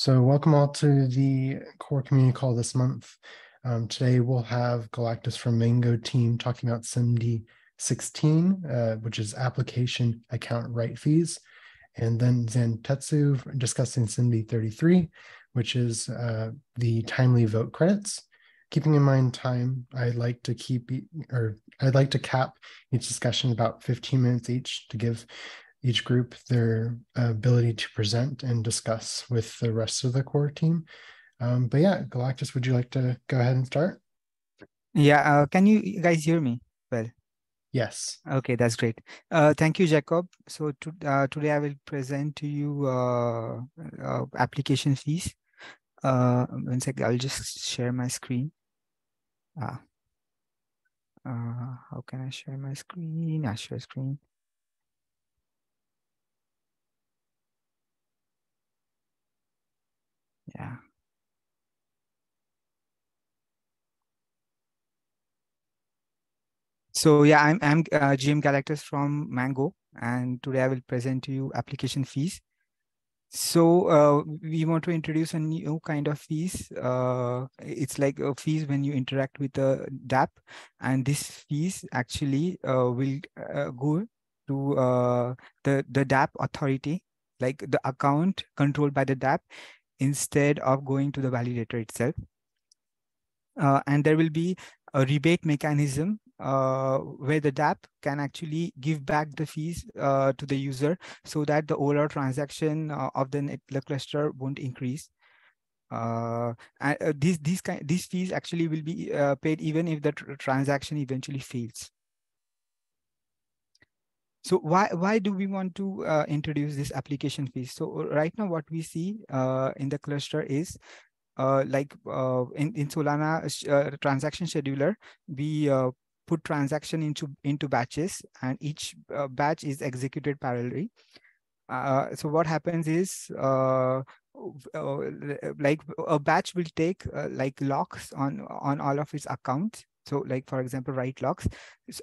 So welcome all to the core community call this month. Today we'll have Galactus from Mango team talking about SIMD 16, which is application account right fees. And then Zantetsu discussing SIMD 33, which is the timely vote credits. Keeping in mind time, I'd like to cap each discussion about 15 minutes each to give each group their ability to present and discuss with the rest of the core team. But yeah, Galactus, would you like to go ahead and start? Yeah, can you guys hear me well? Yes. Okay, that's great. Thank you, Jacob. So today I will present to you application fees. 1 sec, I'll just share my screen. How can I share my screen? I share screen. Yeah. So yeah, I'm GM Galactus from Mango, and today I will present to you application fees. So we want to introduce a new kind of fees. It's like a fees when you interact with the DApp, and this fees actually will go to the DApp authority, like the account controlled by the DApp, instead of going to the validator itself. And there will be a rebate mechanism where the DApp can actually give back the fees to the user so that the overall transaction of the cluster won't increase. And these fees actually will be paid even if the transaction eventually fails. So why do we want to introduce this application fees? So right now what we see in the cluster is in Solana transaction scheduler, we put transaction into batches, and each batch is executed parallelly. So what happens is like a batch will take like locks on all of its accounts. So like, for example, write locks.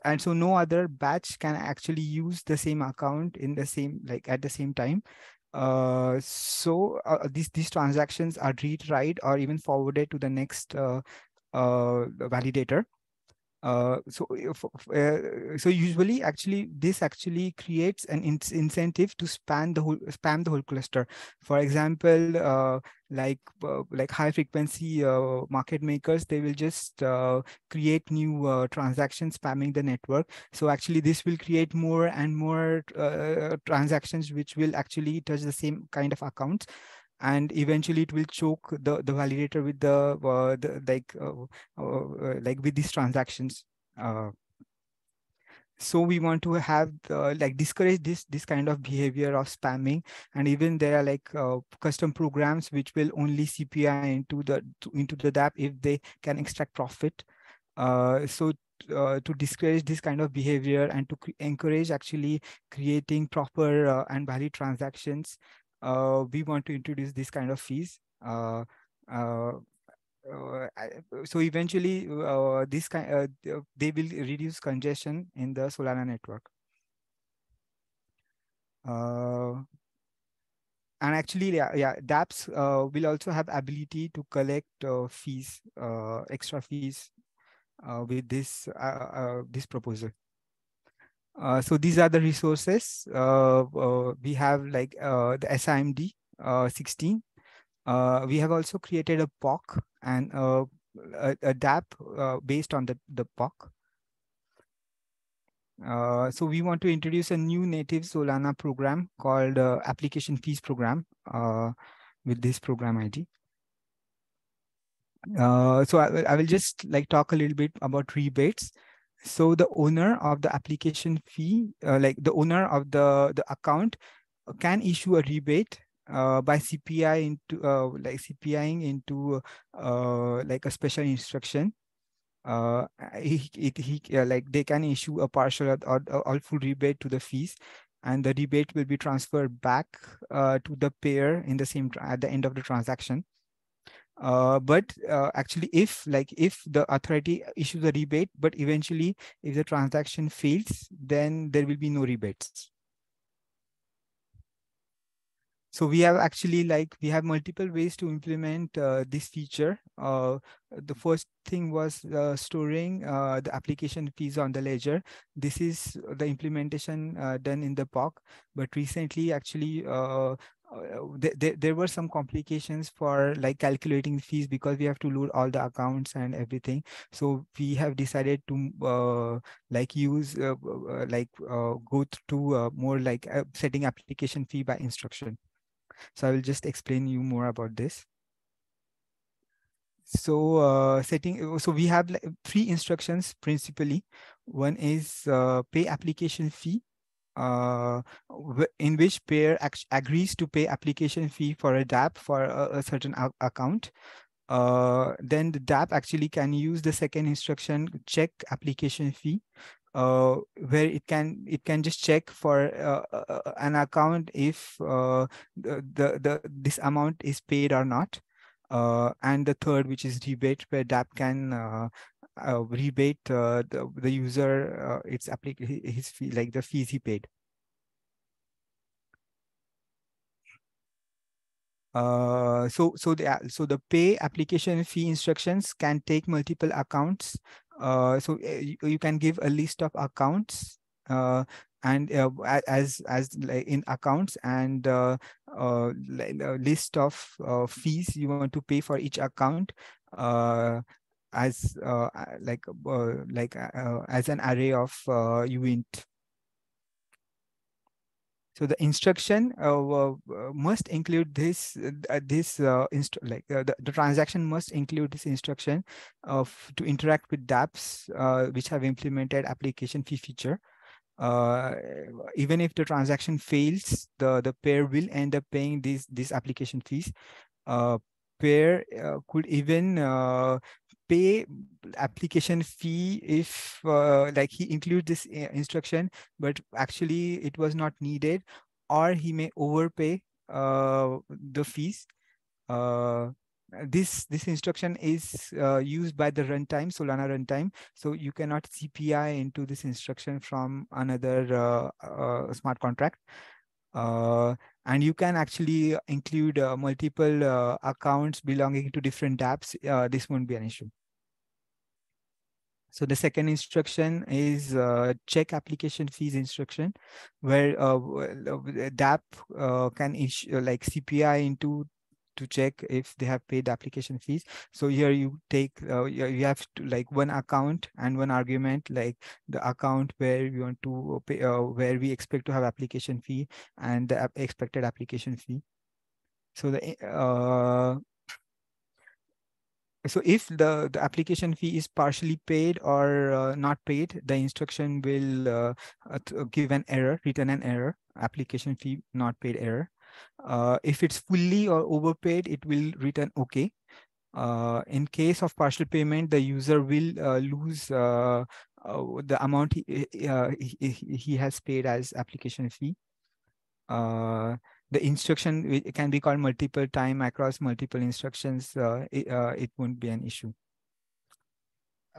And so no other batch can actually use the same account in the same, like at the same time. These transactions are read, write, or even forwarded to the next validator. So usually actually this actually creates an incentive to spam the whole cluster. For example, like high frequency market makers, they will just create new transactions spamming the network. So actually this will create more and more transactions which will actually touch the same kind of accounts, and eventually it will choke the validator with like with these transactions. So we want to have like discourage this kind of behavior of spamming, and even there are like custom programs which will only CPI into the DApp if they can extract profit. To discourage this kind of behavior and to encourage actually creating proper and valid transactions, we want to introduce this kind of fees. So eventually they will reduce congestion in the Solana network. And actually, dApps will also have ability to collect fees, extra fees with this proposal. So these are the resources. We have like the SIMD 16. We have also created a POC and a DApp based on the POC. So we want to introduce a new native Solana program called Application Fees Program with this program ID. So I will just like talk a little bit about rebates. So the owner of the application fee, like the owner of the account, can issue a rebate by CPI into like CPIing into like a special instruction. Like they can issue a partial or full rebate to the fees, and the rebate will be transferred back to the payer in the same at the end of the transaction. But actually, if the authority issues a rebate, but eventually if the transaction fails, then there will be no rebates. So we have actually we have multiple ways to implement this feature. The first thing was storing the application fees on the ledger. This is the implementation done in the POC, but recently actually there were some complications for calculating fees because we have to load all the accounts and everything. So we have decided to use go to more setting application fee by instruction. So I will just explain you more about this. So so we have three instructions principally. One is pay application fee, in which payer agrees to pay application fee for a DApp for a certain account. Then the DApp actually can use the second instruction, check application fee, where it can just check for an account if this amount is paid or not. And the third, which is rebate, where DApp can rebate the user his fee, like the fees he paid. So the pay application fee instructions can take multiple accounts. So you can give a list of accounts and as in accounts, and a list of fees you want to pay for each account as as an array of uint. So the instruction must include this, the transaction must include this instruction to interact with dApps which have implemented application fee feature. Even if the transaction fails, the pair will end up paying these application fees. Pair could even pay application fee if he includes this instruction, but actually it was not needed, or he may overpay the fees. This instruction is used by the runtime, Solana runtime, so you cannot CPI into this instruction from another smart contract. And you can actually include multiple accounts belonging to different dApps. This won't be an issue. So the second instruction is check application fees instruction, where dApp can issue CPI into to check if they have paid the application fees. So here you take you have to one account and one argument, like the account where we want to pay, where we expect to have application fee, and the expected application fee. So the so if the application fee is partially paid or not paid, the instruction will give an error, return an error, application fee not paid error. If it's fully or overpaid, it will return okay. In case of partial payment, the user will lose the amount he has paid as application fee. The instruction can be called multiple time across multiple instructions. It won't be an issue.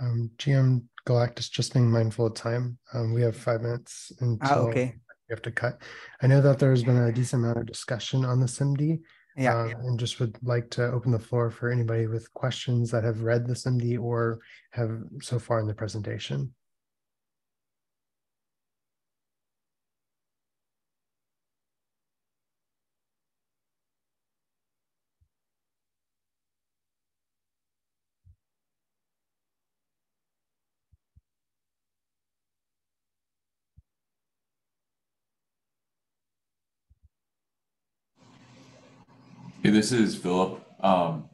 GM Galactus, just being mindful of time. We have 5 minutes until Okay. we have to cut. I know that there's been a decent amount of discussion on the SIMD, Yeah. and just would like to open the floor for anybody with questions that have read the SIMD or have so far in the presentation. Hey, this is Philip from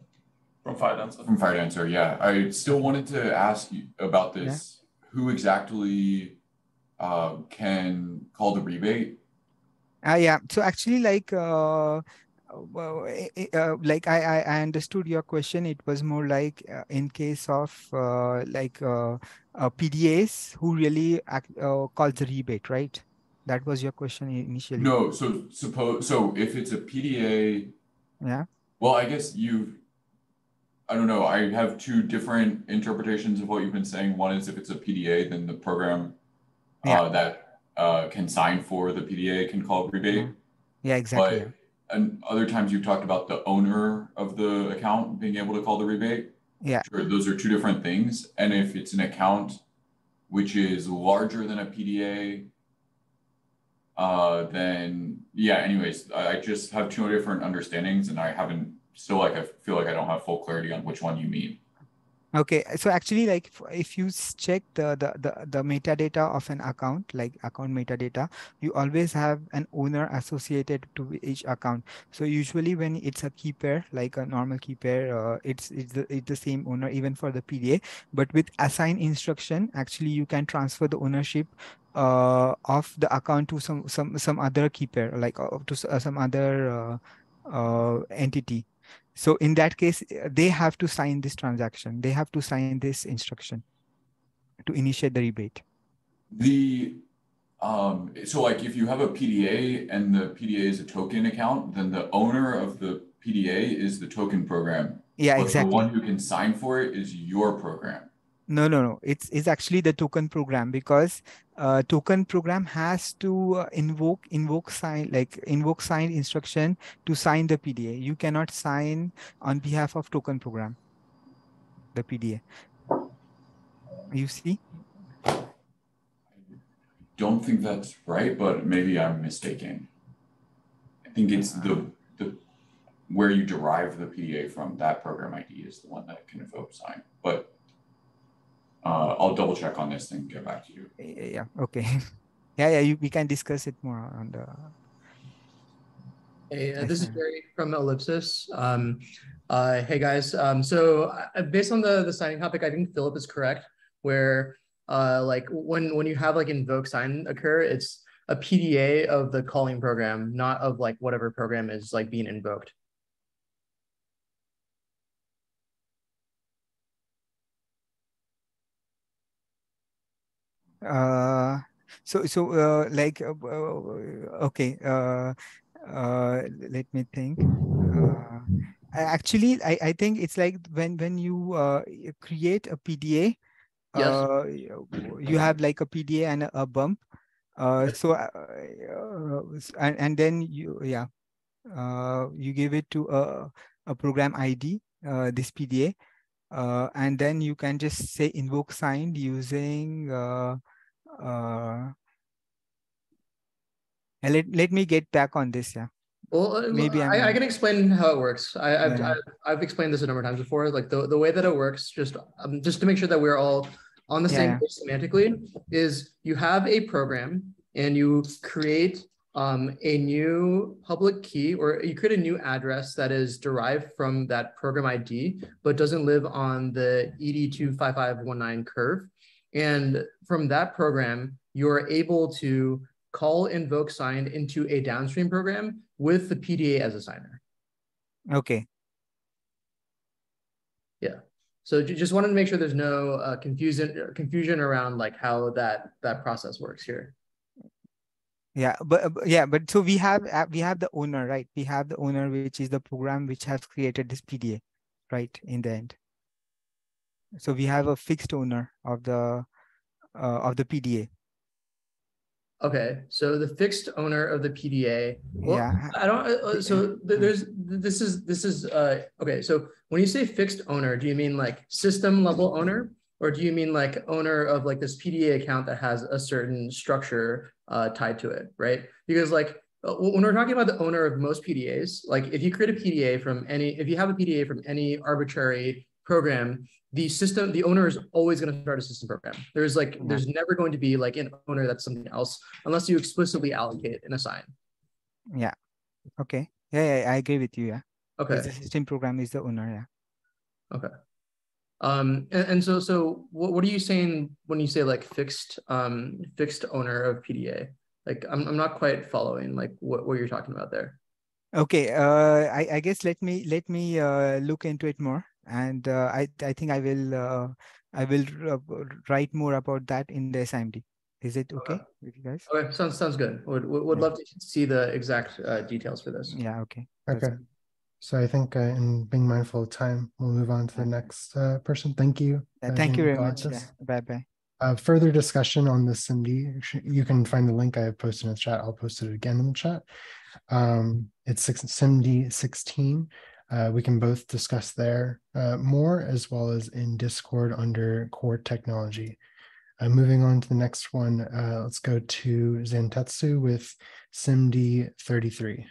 FireDancer. Yeah, I still wanted to ask you about this. Yeah. Who exactly can call the rebate? Yeah. So actually, I understood your question. It was more in case of PDAs who really calls the rebate, right? That was your question initially. No, so if it's a PDA, yeah. Well, I guess I don't know. I have two different interpretations of what you've been saying. One is if it's a PDA, then the program that can sign for the PDA can call rebate. Yeah, exactly. But and other times you've talked about the owner of the account being able to call the rebate. Yeah. Sure, those are two different things. And if it's an account which is larger than a PDA, then yeah, anyways, I just have two different understandings and I feel like I don't have full clarity on which one you mean. Okay, so actually, like if you check the metadata of an account, like account metadata, you always have an owner associated to each account. So usually when it's a key pair, like a normal key pair, it's the same owner even for the PDA. But with assign instruction, actually you can transfer the ownership of the account to some other key pair, like to some other entity. So in that case, they have to sign this transaction. They have to sign this instruction to initiate the rebate. So like if you have a PDA and the PDA is a token account, then the owner of the PDA is the token program. Yeah, But the one exactly. who can sign for it is your program. No. It's actually the token program, because token program has to invoke sign instruction to sign the PDA. You cannot sign on behalf of token program, the PDA. You see? Don't think that's right, but maybe I'm mistaken. I think it's the where you derive the PDA from, that program ID is the one that can invoke sign. But I'll double check on this and get back to you. Yeah. Okay. Yeah. We can discuss it more on the. Hey, this is Gary from Ellipsis. Hey guys. So based on the signing topic, I think Philip is correct. Where like when you have like invoke sign occur, it's a PDA of the calling program, not of like whatever program is like being invoked. Okay. Let me think. Actually, I think it's like when you create a PDA, Yes. you have like a PDA and a bump. And then you give it to a program ID, this PDA, and then you can just say invoke signed using let me get back on this. Yeah. Well, Maybe I can explain how it works. Yeah. I've explained this a number of times before. Like the way that it works, just to make sure that we're all on the same page semantically, is you have a program and you create a new public key, or you create a new address that is derived from that program ID, but doesn't live on the ED25519 curve. And from that program, you're able to call invoke signed into a downstream program with the PDA as a signer. Okay. Yeah. So just wanted to make sure there's no confusion around like how that process works here. Yeah, but so we have the owner, right? We have the owner, which is the program which has created this PDA, right? In the end. So we have a fixed owner of the PDA. Okay, so the fixed owner of the PDA. Well, yeah. I don't. So this is okay. So when you say fixed owner, do you mean like system level owner, or do you mean like owner of like this PDA account that has a certain structure tied to it, right? Because like when we're talking about the owner of most PDAs, like if you create a PDA if you have a PDA from any arbitrary program, the owner is always going to start a system program. There's never going to be like an owner that's something else unless you explicitly allocate and assign. Yeah. Okay. Yeah, I agree with you. Yeah. Okay. The system program is the owner. Yeah. Okay. And so what are you saying when you say like fixed owner of PDA? Like I'm not quite following like what you're talking about there. Okay. I guess let me look into it more. And I think I will write more about that in the SIMD. Is it okay with you guys? Okay, sounds good. Would love to see the exact details for this. Yeah. Okay. Okay. So I think in being mindful of time, we'll move on to the next person. Thank you. Thank you very Galactus. much. Yeah. Bye. Further discussion on this SIMD, you can find the link I have posted in the chat. I'll post it again in the chat. It's SIMD 16. We can both discuss there more, as well as in Discord under core technology. Moving on to the next one, let's go to Zantetsu with SIMD 33.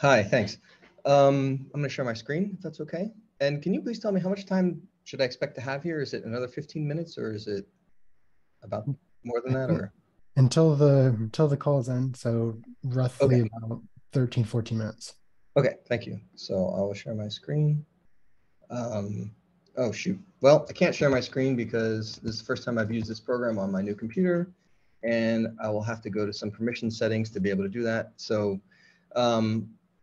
Hi, thanks. I'm going to share my screen, if that's okay. And can you please tell me how much time should I expect to have here? Is it another 15 minutes, or is it about more than that? Or until the calls end, so roughly okay. about 13, 14 minutes. Okay, thank you. So I will share my screen. Oh, shoot. Well, I can't share my screen because this is the first time I've used this program on my new computer, and I will have to go to some permission settings to be able to do that. So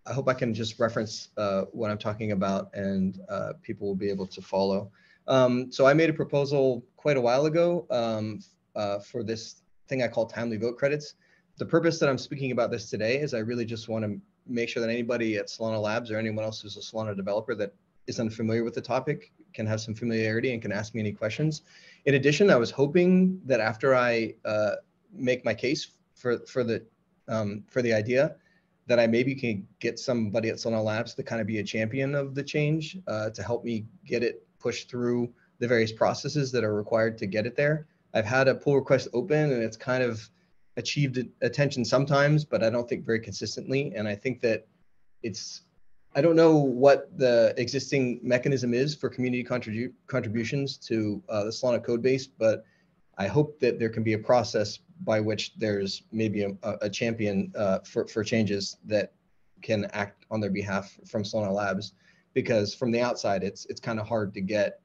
I hope I can just reference what I'm talking about, and people will be able to follow. So I made a proposal quite a while ago for this thing I call timely vote credits. The purpose that I'm speaking about this today is I really just want to make sure that anybody at Solana Labs or anyone else who's a Solana developer that is unfamiliar with the topic can have some familiarity and can ask me any questions. In addition, I was hoping that after I make my case for the idea, that I maybe can get somebody at Solana Labs to kind of be a champion of the change to help me get it pushed through the various processes that are required to get it there. I've had a pull request open, and it's kind of achieved attention sometimes, but I don't think very consistently. And I think that I don't know what the existing mechanism is for community contributions to the Solana code base, but I hope that there can be a process by which there's maybe a champion for changes that can act on their behalf from Solana Labs, because from the outside, it's kind of hard to get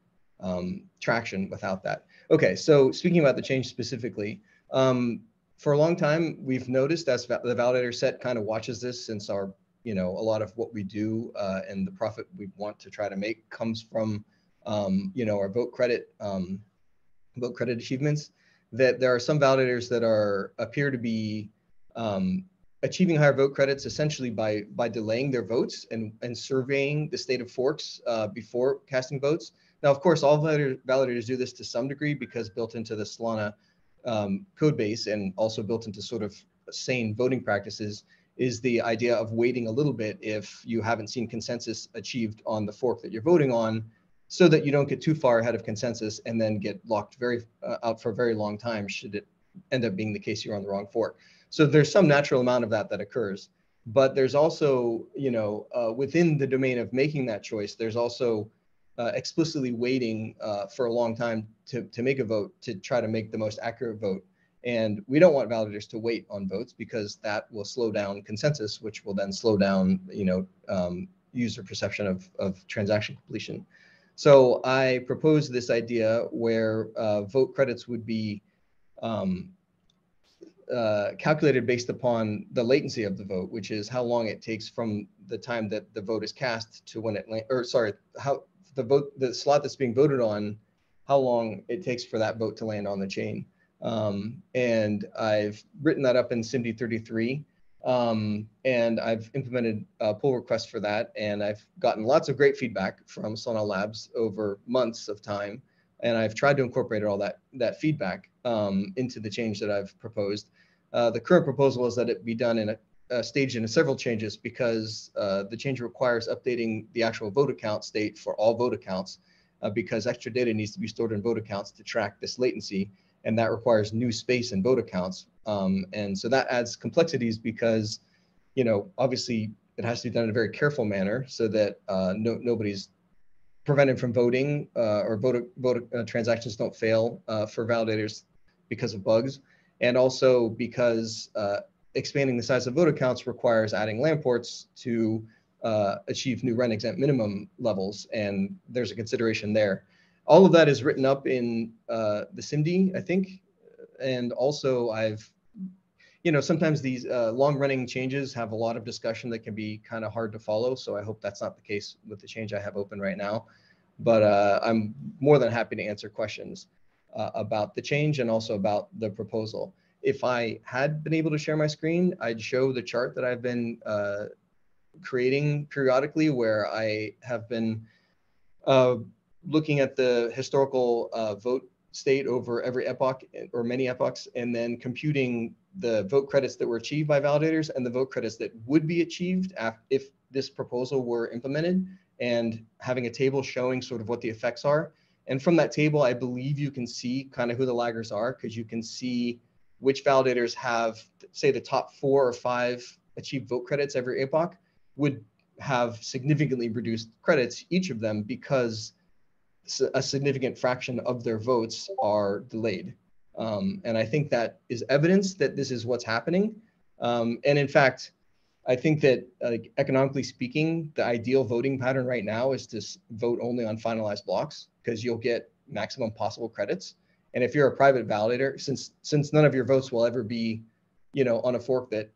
traction without that. Okay, so speaking about the change specifically, for a long time, we've noticed as the validator set kind of watches this, since a lot of what we do and the profit we want to try to make comes from, our vote credit achievements, that there are some validators that appear to be achieving higher vote credits essentially by delaying their votes and surveying the state of forks before casting votes. Now, of course, all validators do this to some degree, because built into the Solana code base and also built into sort of sane voting practices is the idea of waiting a little bit if you haven't seen consensus achieved on the fork that you're voting on, so that you don't get too far ahead of consensus and then get locked out for a very long time should it end up being the case you're on the wrong fork. So there's some natural amount of that occurs. But there's also, within the domain of making that choice, there's also explicitly waiting for a long time to make a vote, to try to make the most accurate vote. And we don't want validators to wait on votes, because that will slow down consensus, which will then slow down, user perception of transaction completion. So I proposed this idea where vote credits would be calculated based upon the latency of the vote, which is how long it takes from the time that the vote is cast to when how the slot that's being voted on, how long it takes for that vote to land on the chain. And I've written that up in SIMD 33. And I've implemented pull requests for that, and I've gotten lots of great feedback from Solana Labs over months of time, and I've tried to incorporate all that feedback into the change that I've proposed. The current proposal is that it be done in a stage in several changes, because the change requires updating the actual vote account state for all vote accounts, because extra data needs to be stored in vote accounts to track this latency, and that requires new space in vote accounts. And so that adds complexities, because, obviously it has to be done in a very careful manner so that nobody's prevented from voting or vote transactions don't fail for validators because of bugs. And also because expanding the size of vote accounts requires adding LAN ports to achieve new rent exempt minimum levels. And there's a consideration there. All of that is written up in the SIMD, I think. And also sometimes these long-running changes have a lot of discussion that can be kind of hard to follow. So I hope that's not the case with the change I have open right now. But I'm more than happy to answer questions about the change and also about the proposal. If I had been able to share my screen, I'd show the chart that I've been creating periodically, where I have been looking at the historical vote state over every epoch or many epochs, and then computing the vote credits that were achieved by validators and the vote credits that would be achieved if this proposal were implemented, and having a table showing sort of what the effects are. And from that table, I believe you can see kind of who the laggers are, because you can see which validators have, say, the top 4 or 5 achieved vote credits every epoch would have significantly reduced credits, each of them, because a significant fraction of their votes are delayed. And I think that is evidence that this is what's happening. And in fact, I think that economically speaking, the ideal voting pattern right now is to vote only on finalized blocks, because you'll get maximum possible credits. And if you're a private validator, since none of your votes will ever be, on a fork that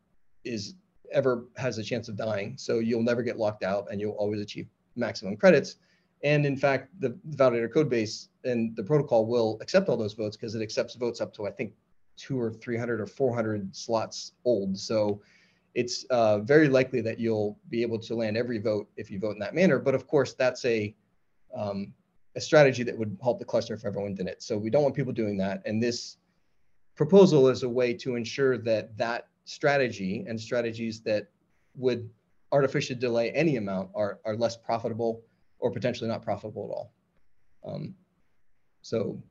ever has a chance of dying, so you'll never get locked out and you'll always achieve maximum credits. And in fact, the validator code base and the protocol will accept all those votes, because it accepts votes up to, I think, 200 or 300 or 400 slots old. So it's very likely that you'll be able to land every vote if you vote in that manner. But of course, that's a strategy that would halt the cluster if everyone did it. So we don't want people doing that. And this proposal is a way to ensure that that strategy and strategies that would artificially delay any amount are less profitable, or potentially not profitable at all. So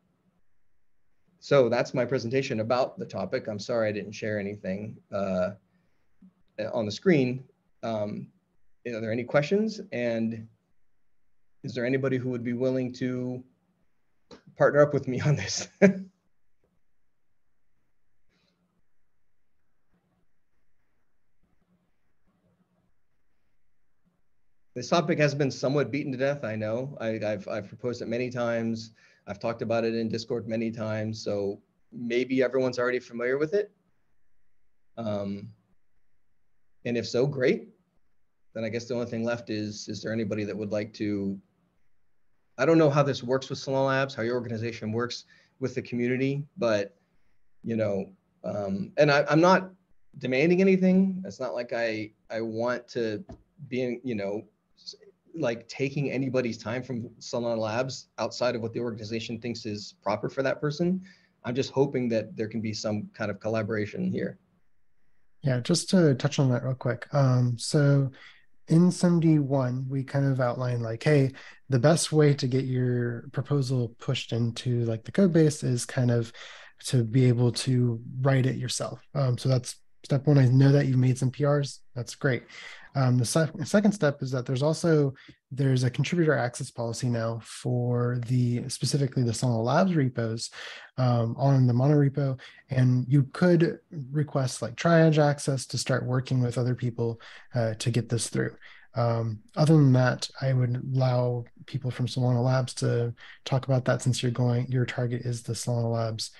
that's my presentation about the topic. I'm sorry I didn't share anything on the screen. Are there any questions? And is there anybody who would be willing to partner up with me on this? This topic has been somewhat beaten to death, I know. I've proposed it many times. I've talked about it in Discord many times, so maybe everyone's already familiar with it. And if so, great. Then I guess the only thing left is there anybody that would like to, I don't know how this works with Solana Labs, how your organization works with the community, but, and I'm not demanding anything. It's not like I want to be, like taking anybody's time from Solana Labs outside of what the organization thinks is proper for that person. I'm just hoping that there can be some kind of collaboration here. Yeah, just to touch on that real quick. So in SMD1, we kind of outline like, hey, the best way to get your proposal pushed into like the code base is kind of to be able to write it yourself. So that's step 1. I know that you've made some PRs. That's great. The second step is that there's a contributor access policy now for specifically the Solana Labs repos on the monorepo, and you could request like triage access to start working with other people to get this through. Other than that, I would allow people from Solana Labs to talk about that, since your target is the Solana Labs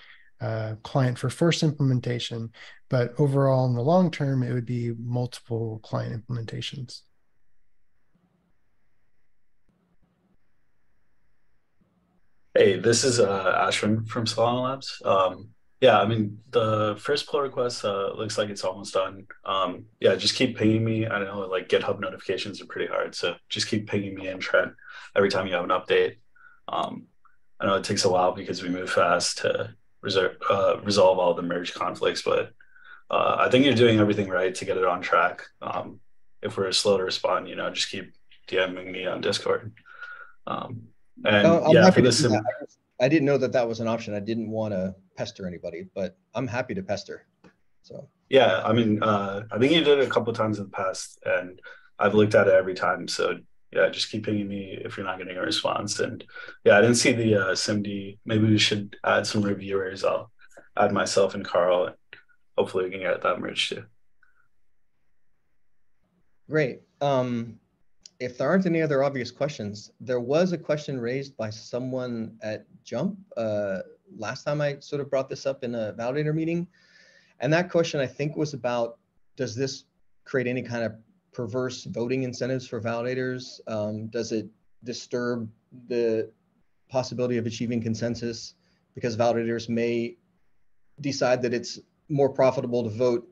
client for first implementation, but overall in the long term, it would be multiple client implementations. Hey, this is Ashwin from Solana Labs. Yeah, I mean, the first pull request looks like it's almost done. Yeah, just keep pinging me. I know like GitHub notifications are pretty hard, so just keep pinging me and Trent every time you have an update. I know it takes a while because we move fast to resolve all the merge conflicts, but I think you're doing everything right to get it on track. If we're slow to respond, just keep DMing me on Discord. And yeah, for this, I didn't know that was an option. I didn't want to pester anybody, but I'm happy to pester. So yeah, I mean, I think you did it a couple of times in the past, and I've looked at it every time. So yeah, just keep pinging me if you're not getting a response. And yeah, I didn't see the SIMD. Maybe we should add some reviewers. I'll add myself and Carl, and hopefully we can get that merged too. Great. If there aren't any other obvious questions, there was a question raised by someone at Jump last time I sort of brought this up in a validator meeting. And that question, I think, was about, does this create any kind of perverse voting incentives for validators? Does it disturb the possibility of achieving consensus because validators may decide that it's more profitable to vote,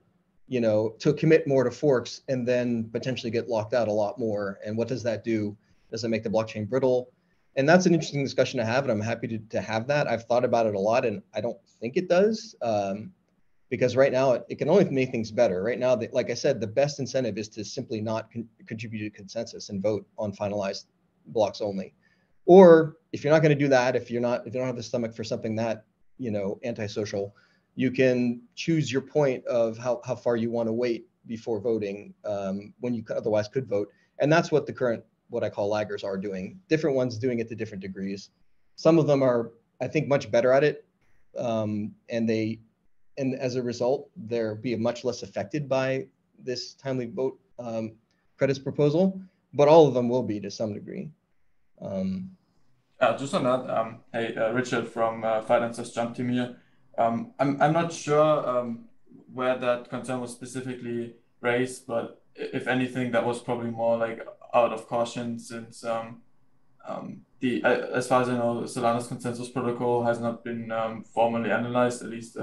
to commit more to forks and then potentially get locked out a lot more? And what does that do? Does it make the blockchain brittle? And that's an interesting discussion to have, and I'm happy to have that. I've thought about it a lot, and I don't think it does, because right now it can only make things better. Right now, like I said, the best incentive is to simply not contribute to consensus and vote on finalized blocks only. Or if you're not going to do that, if you don't have the stomach for something that, antisocial, you can choose your point of how far you want to wait before voting, when you otherwise could vote. And that's what the current, what I call laggers, are doing. Different ones doing it to different degrees. Some of them are, I think, much better at it, and as a result, they'll be much less affected by this timely vote credits proposal. But all of them will be to some degree. Just on that, hey, Richard from Finance has jumped in here. I'm not sure where that concern was specifically raised, but if anything, that was probably more like out of caution, since as far as I know, Solana's consensus protocol has not been formally analyzed, at least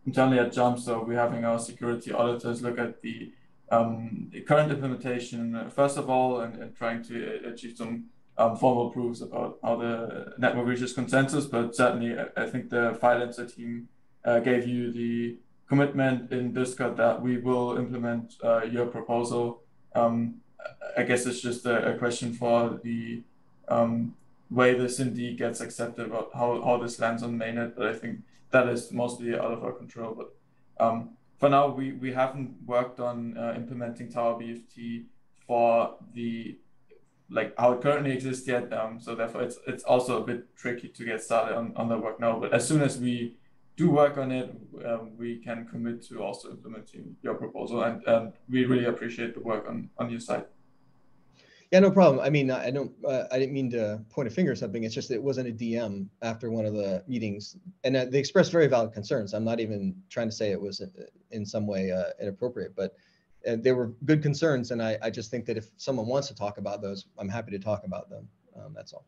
internally at Jump. So we're having our security auditors look at the current implementation first of all, and trying to achieve some formal proofs about how the network reaches consensus. But certainly, I think the Filencer team gave you the commitment in Discord that we will implement your proposal. I guess it's just a question for the way this indeed gets accepted, about how this lands on mainnet. But I think that is mostly out of our control. But for now, we haven't worked on implementing Tower BFT for the how it currently exists yet. So therefore, it's also a bit tricky to get started on the work now. But as soon as we do work on it, we can commit to also implementing your proposal, and we really appreciate the work on your side. Yeah, no problem. I mean, I didn't mean to point a finger or something. It's just, it wasn't a DM after one of the meetings, and they expressed very valid concerns. I'm not even trying to say it was in some way inappropriate, but they were good concerns. And I just think that if someone wants to talk about those, I'm happy to talk about them. That's all.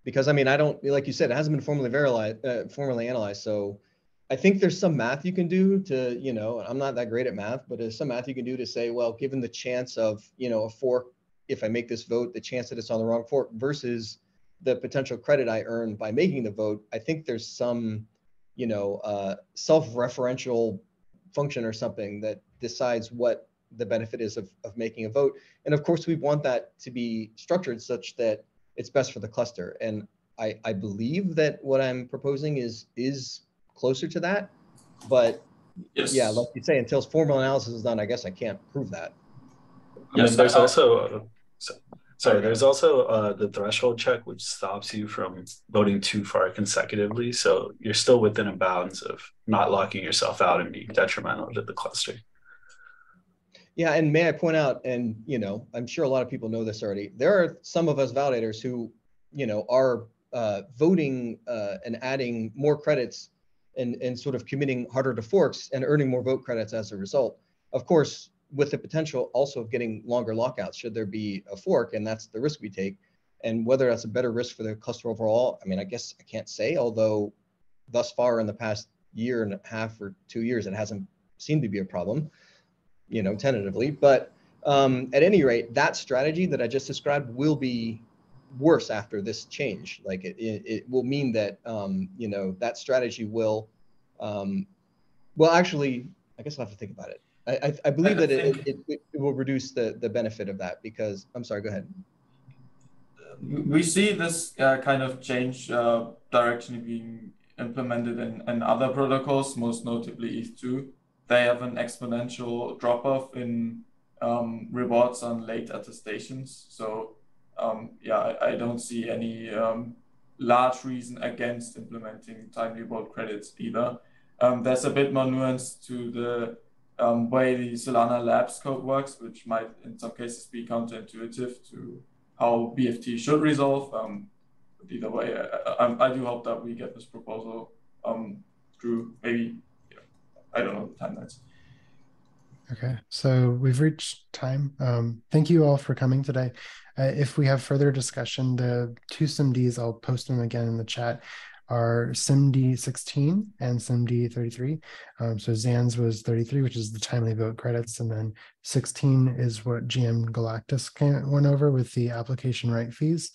Because I mean, I don't, like you said, it hasn't been formally analyzed. So I think there's some math you can do to, I'm not that great at math, but there's some math you can do to say, well, given the chance of, a fork, if I make this vote, the chance that it's on the wrong fork versus the potential credit I earn by making the vote, I think there's some, self-referential function or something that decides what the benefit is of making a vote. And of course, we want that to be structured such that it's best for the cluster. And I believe that what I'm proposing is closer to that, but yes. Yeah, like you say, until formal analysis is done, I guess I can't prove that. I mean, there's also there's also the threshold check, which stops you from voting too far consecutively. So you're still within a bounds of not locking yourself out and being detrimental to the cluster. Yeah, and may I point out, and I'm sure a lot of people know this already, there are some of us validators who, are voting and adding more credits and sort of committing harder to forks and earning more vote credits as a result. Of course, with the potential also of getting longer lockouts should there be a fork, and that's the risk we take. And whether that's a better risk for the cluster overall, I mean, I guess I can't say, although thus far in the past year and a half or 2 years, it hasn't seemed to be a problem, tentatively. But at any rate, that strategy that I just described will be worse after this change. Like it will mean that, that strategy will, well, actually, I guess I'll have to think about it. I believe that it will reduce the benefit of that, because, I'm sorry, go ahead. We see this kind of change direction being implemented in other protocols, most notably ETH2. They have an exponential drop-off in rewards on late attestations. So I don't see any large reason against implementing timely vote credits either. There's a bit more nuance to the way the Solana Labs code works, which might in some cases be counterintuitive to how BFT should resolve. But either way, I do hope that we get this proposal through, maybe, I don't know the timelines. Okay, so we've reached time. Thank you all for coming today. If we have further discussion, the two SIMDs, I'll post them again in the chat. are SIMD 16 and SIMD 33. So Zan's was 33, which is the timely vote credits, and then 16 is what GM Galactus went over with the application right fees.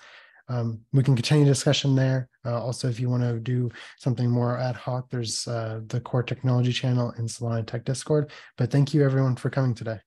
We can continue discussion there. Also, if you want to do something more ad hoc, there's the Core Technology channel in Solana Tech Discord. But thank you everyone for coming today.